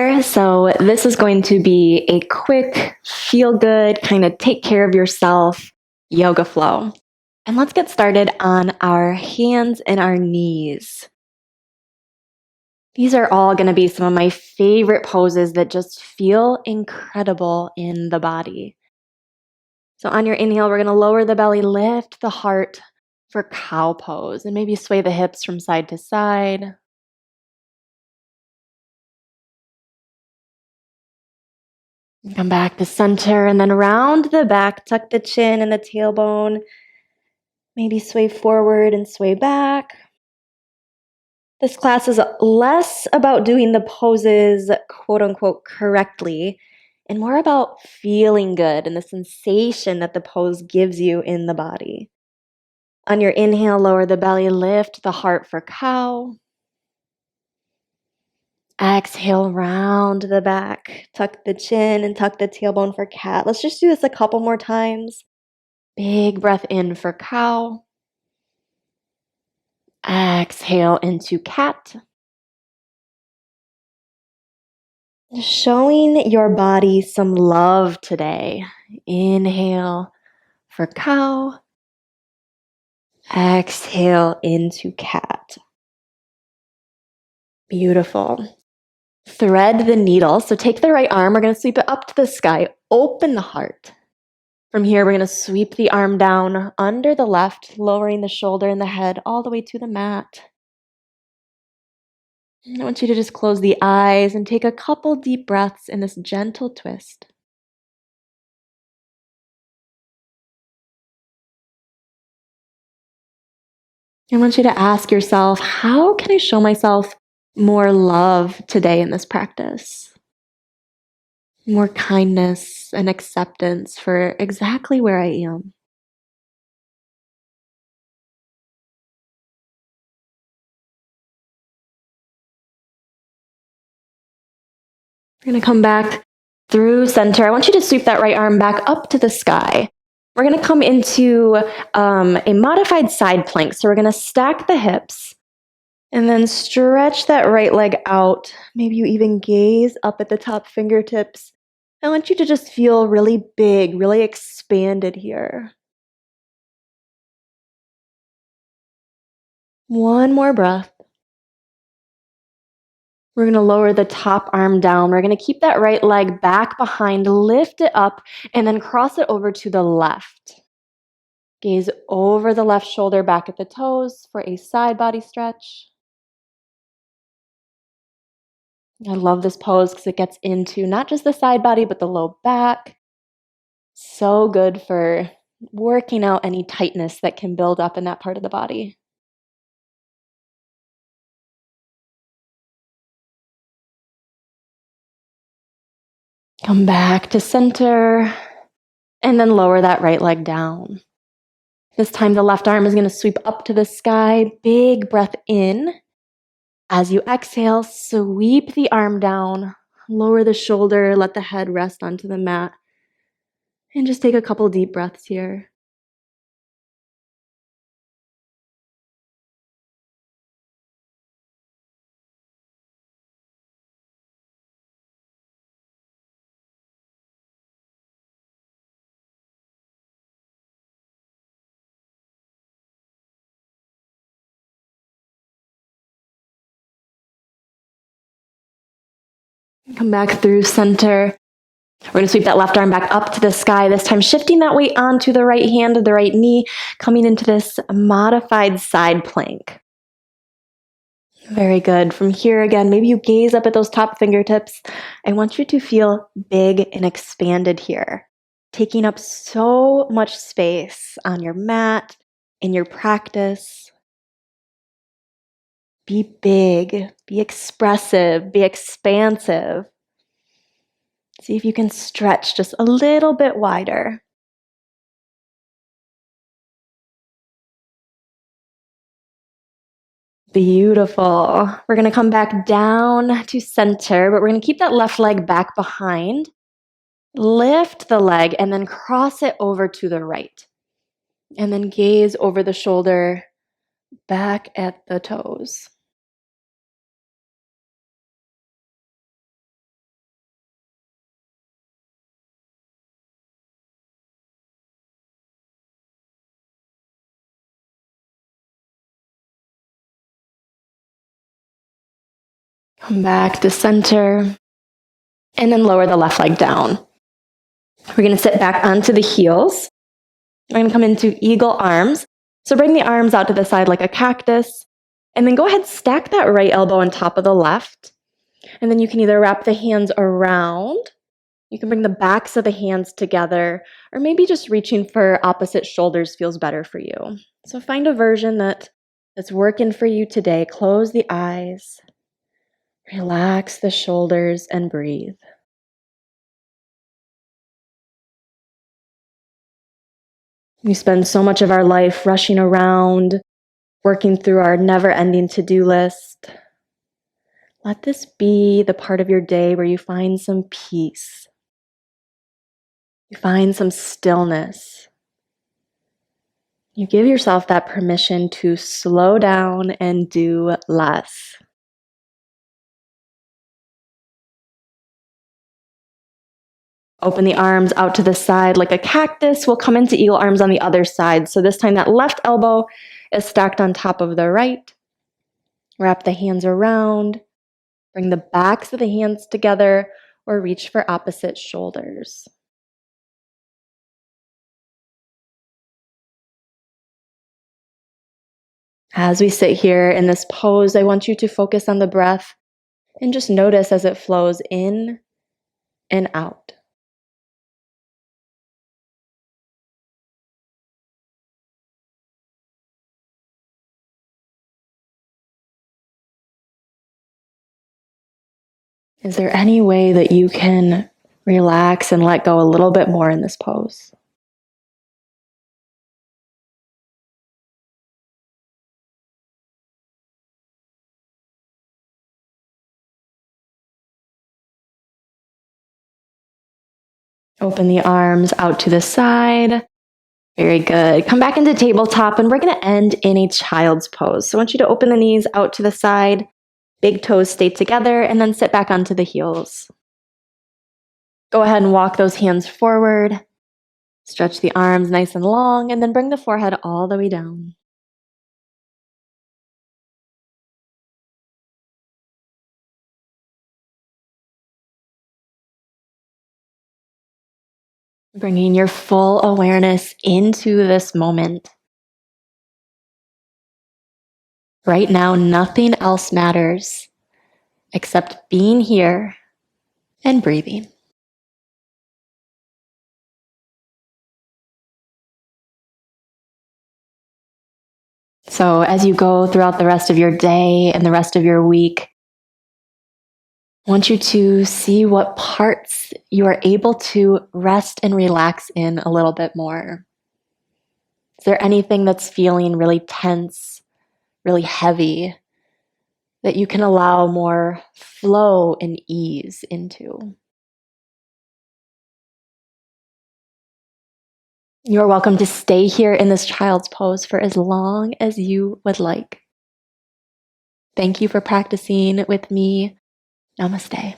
there. So this is going to be a quick, feel good, kind of take care of yourself yoga flow. And let's get started on our hands and our knees. These are all going to be some of my favorite poses that just feel incredible in the body. So on your inhale, we're going to lower the belly, lift the heart for cow pose, and maybe sway the hips from side to side. Come back to center and then round the back, tuck the chin and the tailbone. Maybe sway forward and sway back. This class is less about doing the poses quote unquote correctly and more about feeling good and the sensation that the pose gives you in the body. On your inhale, lower the belly, lift the heart for cow. Exhale, round the back, tuck the chin and tuck the tailbone for cat. Let's just do this a couple more times. Big breath in for cow. Exhale into cat. Showing your body some love today. Inhale for cow. Exhale into cat. Beautiful. Thread the needle. So take the right arm. We're going to sweep it up to the sky. Open the heart. From here, we're going to sweep the arm down under the left, lowering the shoulder and the head all the way to the mat. I want you to just close the eyes and take a couple deep breaths in this gentle twist. I want you to ask yourself, how can I show myself more love today in this practice? More kindness and acceptance for exactly where I am. We're going to come back through center. I want you to sweep that right arm back up to the sky. We're going to come into a modified side plank. So we're going to stack the hips and then stretch that right leg out. Maybe you even gaze up at the top fingertips. I want you to just feel really big, really expanded here. One more breath. We're going to lower the top arm down. We're going to keep that right leg back behind, lift it up, and then cross it over to the left. Gaze over the left shoulder, back at the toes for a side body stretch. I love this pose because it gets into not just the side body, but the low back. So good for working out any tightness that can build up in that part of the body. Come back to center and then lower that right leg down. This time the left arm is going to sweep up to the sky. Big breath in. As you exhale, sweep the arm down, lower the shoulder, let the head rest onto the mat. And just take a couple deep breaths here. Come back through center. We're going to sweep that left arm back up to the sky, this time shifting that weight onto the right hand or the right knee, coming into this modified side plank. Very good. From here again, maybe you gaze up at those top fingertips. I want you to feel big and expanded here, taking up so much space on your mat, in your practice. Be big, be expressive, be expansive. See if you can stretch just a little bit wider. Beautiful. We're going to come back down to center, but we're going to keep that left leg back behind. Lift the leg and then cross it over to the right. And then gaze over the shoulder, back at the toes. Come back to center. And then lower the left leg down. We're going to sit back onto the heels. We're going to come into eagle arms. So bring the arms out to the side like a cactus. And then go ahead, stack that right elbow on top of the left. And then you can either wrap the hands around. You can bring the backs of the hands together, or maybe just reaching for opposite shoulders feels better for you. So find a version that's working for you today. Close the eyes. Relax the shoulders and breathe. We spend so much of our life rushing around, working through our never-ending to-do list. Let this be the part of your day where you find some peace. You find some stillness. You give yourself that permission to slow down and do less. Open the arms out to the side like a cactus. We'll come into eagle arms on the other side. So this time that left elbow is stacked on top of the right. Wrap the hands around. Bring the backs of the hands together or reach for opposite shoulders. As we sit here in this pose, I want you to focus on the breath and just notice as it flows in and out. Is there any way that you can relax and let go a little bit more in this pose? Open the arms out to the side. Very good. Come back into tabletop, and we're going to end in a child's pose. So I want you to open the knees out to the side. Big toes stay together, and then sit back onto the heels. Go ahead and walk those hands forward. Stretch the arms nice and long, and then bring the forehead all the way down. Bringing your full awareness into this moment. Right now, nothing else matters except being here and breathing. So as you go throughout the rest of your day and the rest of your week, I want you to see what parts you are able to rest and relax in a little bit more. Is there anything that's feeling really tense, really heavy, that you can allow more flow and ease into? You're welcome to stay here in this child's pose for as long as you would like. Thank you for practicing with me. Namaste.